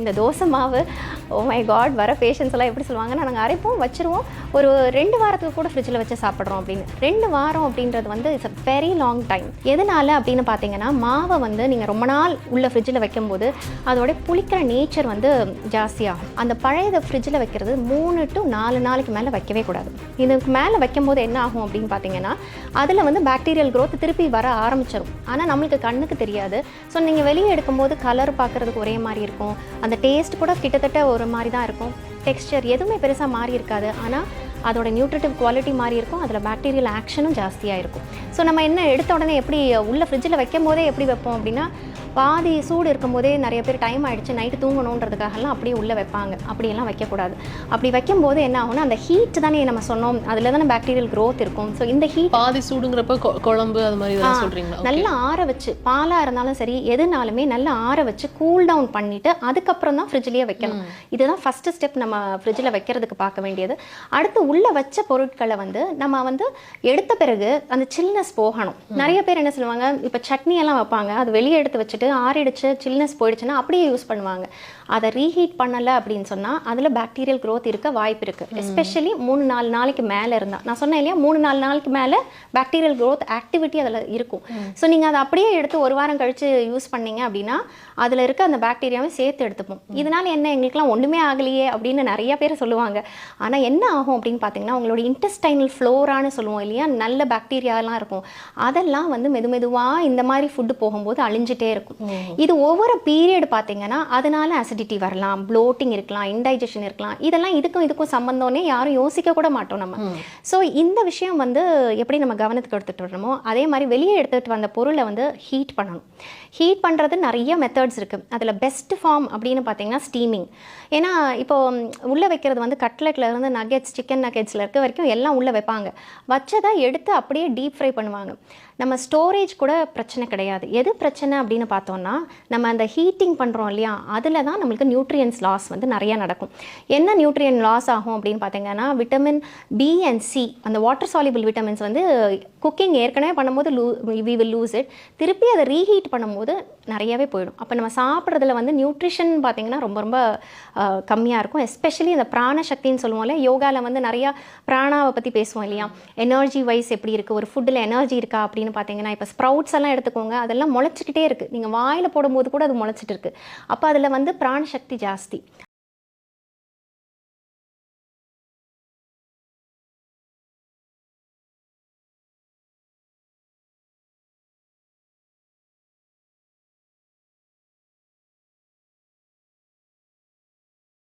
இந்த தோசை மாவு oh my God வர பேஷன்ஸ் எல்லாம் எப்படி சொல்லுவாங்கன்னா நாங்கள் அரைப்போம் வச்சுருவோம் ஒரு 2 வாரத்துக்கு கூட ஃப்ரிட்ஜில் வச்சு சாப்பிட்றோம் அப்படின்னு 2 வாரம் அப்படின்றது வந்து it's a very long time. எதனால அப்படின்னு பார்த்தீங்கன்னா மாவை வந்து நீங்கள் ரொம்ப நாள் உள்ள ஃப்ரிட்ஜில் வைக்கும்போது அதோட புளிக்கிற நேச்சர் வந்து ஜாஸ்தியாகும். அந்த பழையதை ஃப்ரிட்ஜில் வைக்கிறது 3 to 4 நாளைக்கு மேலே வைக்கவே கூடாது. இதுக்கு மேலே வைக்கும்போது என்ன ஆகும் அப்படின்னு பார்த்தீங்கன்னா அதில் வந்து பாக்டீரியல் க்ரோத் திருப்பி வர ஆரம்பிச்சிடும். ஆனால் நம்மளுக்கு கண்ணுக்கு தெரியாது. ஸோ நீங்கள் வெளியே எடுக்கும்போது கலர் பார்க்குறதுக்கு ஒரே மாதிரி இருக்கும், அந்த டேஸ்ட் கூட கிட்டத்தட்ட ஒரு மாதிரி தான் இருக்கும், டெக்ஸ்சர் எதுவுமே பெருசாக மாறி இருக்காது. ஆனால் அதோட நியூட்ரிட்டிவ் குவாலிட்டி மாறி இருக்கும், அதில் பாக்டீரியல் ஆக்ஷனும் ஜாஸ்தியாக இருக்கும். ஸோ நம்ம என்ன எடுத்த உடனே எப்படி உள்ள ஃப்ரிட்ஜில் வைக்கும் போதே எப்படி வைப்போம் அப்படின்னா பாதி சூடு இருக்கும் போதே நிறைய பேர் டைம் ஆகிடுச்சு நைட்டு தூங்கணுன்றதுக்காகலாம் அப்படியே உள்ளே வைப்பாங்க. அப்படியெல்லாம் வைக்கக்கூடாது. அப்படி வைக்கும்போது என்ன ஆகும்னா அந்த ஹீட் தானே நம்ம சொன்னோம், அதில் தானே பாக்டீரியல் க்ரோத் இருக்கும். ஸோ இந்த ஹீட் பாதி சூடுங்கிறப்ப குழம்பு அது மாதிரி இதெல்லாம் சொல்கிறீங்களா? நல்லா ஆற வச்சு பாலாக இருந்தாலும் சரி எதுனாலுமே நல்லா ஆற வச்சு கூல் டவுன் பண்ணிவிட்டு அதுக்கப்புறம் தான் ஃப்ரிட்ஜ்லேயே வைக்கணும். இதுதான் ஃபஸ்ட்டு ஸ்டெப் நம்ம ஃப்ரிட்ஜில் வைக்கிறதுக்கு பார்க்க வேண்டியது. அடுத்து உள்ளே வச்ச பொருட்களை வந்து நம்ம வந்து எடுத்த பிறகு அந்த சில்னஸ் போகணும். நிறைய பேர் என்ன சொல்லுவாங்க, இப்போ சட்னி எல்லாம் வைப்பாங்க, அது வெளியே எடுத்து வச்சுட்டு ஆறிடுச்சு சில்னஸ் போயிடுச்சுன்னா அப்படியே யூஸ் பண்ணுவாங்க. அதை ரீஹீட் பண்ணலை அப்படின்னு சொன்னால் அதில் பாக்டீரியல் க்ரோத் இருக்க வாய்ப்பு இருக்குது. எஸ்பெஷலி 3-4 நாளைக்கு மேலே இருந்தால், நான் சொன்னேன் இல்லையா 3-4 நாளைக்கு மேலே பாக்டீரியல் க்ரோத் ஆக்டிவிட்டி அதில் இருக்கும். ஸோ நீங்கள் அதை அப்படியே எடுத்து 1 வாரம் கழித்து யூஸ் பண்ணீங்க அப்படின்னா அதில் இருக்க அந்த பாக்டீரியாவை சேர்த்து எடுத்துப்போம். இதனால் என்ன எங்களுக்குலாம் ஒன்றுமே ஆகலையே அப்படின்னு நிறைய பேர் சொல்லுவாங்க. ஆனால் என்ன ஆகும் அப்படின்னு பார்த்தீங்கன்னா உங்களோட இன்டெஸ்டைனல் ஃப்ளோரான்னு சொல்லுவோம் இல்லையா, நல்ல பாக்டீரியாலாம் இருக்கும், அதெல்லாம் வந்து மெதுவாக இந்த மாதிரி ஃபுட்டு போகும்போது அழிஞ்சிட்டே இருக்கும். இது ஒவ்வொரு பீரியட் பார்த்தீங்கன்னா அதனால அசிடிட்டி வரலாம், ப்ளோட்டிங் இருக்கலாம், இன்டைஜஷன் இருக்கலாம். இதெல்லாம் இதுக்கும் சம்பந்தம்னே யாரும் யோசிக்க கூட மாட்டோம் நம்ம. ஸோ இந்த விஷயம் வந்து எப்படி நம்ம கவனத்துக்கு எடுத்துகிட்டு வரணுமோ அதே மாதிரி வெளியே எடுத்துகிட்டு வந்த பொருளை வந்து ஹீட் பண்ணணும். ஹீட் பண்ணுறது நிறைய மெத்தட்ஸ் இருக்குது. அதில் பெஸ்ட் ஃபார்ம் அப்படின்னு பார்த்தீங்கன்னா ஸ்டீமிங். ஏன்னா இப்போ உள்ளே வைக்கிறது வந்து கட்லெட்டில் இருந்து நகெட்ஸ், சிக்கன் நகெட்ஸில் இருக்க வரைக்கும் எல்லாம் உள்ளே வைப்பாங்க. வச்சதை எடுத்து அப்படியே டீப் ஃப்ரை பண்ணுவாங்க. நம்ம ஸ்டோரேஜ் கூட பிரச்சனை கிடையாது. எது பிரச்சனை அப்படின்னு பார்த்தோம்னா நம்ம அந்த ஹீட்டிங் பண்ணுறோம் இல்லையா, அதில் தான் நம்மளுக்கு நியூட்ரியன்ஸ் லாஸ் வந்து நிறையா நடக்கும். என்ன நியூட்ரியன் லாஸ் ஆகும் அப்படின்னு பார்த்தீங்கன்னா விட்டமின் பி அண்ட் சி, அந்த வாட்டர் சால்யூபிள் விட்டமின்ஸ் வந்து குக்கிங் ஏற்கனவே பண்ணும்போது வி வில் லூஸ் இட். திருப்பி அதை ரீஹீட் பண்ணும்போது நிறையவே போயிடும். அப்போ நம்ம சாப்பிட்றதுல வந்து நியூட்ரிஷன் பார்த்திங்கன்னா ரொம்ப ரொம்ப கம்மியாக இருக்கும். எஸ்பெஷலி இந்த பிராண சக்தின்னு சொல்லுவோம்ல, யோகாவில் வந்து நிறையா பிராணாவை பற்றி பேசுவோம் இல்லையா, எனர்ஜி வைஸ் எப்படி இருக்குது, ஒரு ஃபுட்டில் எனர்ஜி இருக்கா அப்படின்னு பார்த்தீங்கன்னா இப்போ ஸ்ப்ரவுட்ஸ் எல்லாம் எடுத்துக்கோங்க, அதெல்லாம் முளைச்சிக்கிட்டே இருக்குது, நீங்கள் வாயில் போடும்போது கூட அது முளைச்சிட்டு இருக்குது. அப்போ அதில் வந்து பிராண சக்தி ஜாஸ்தி.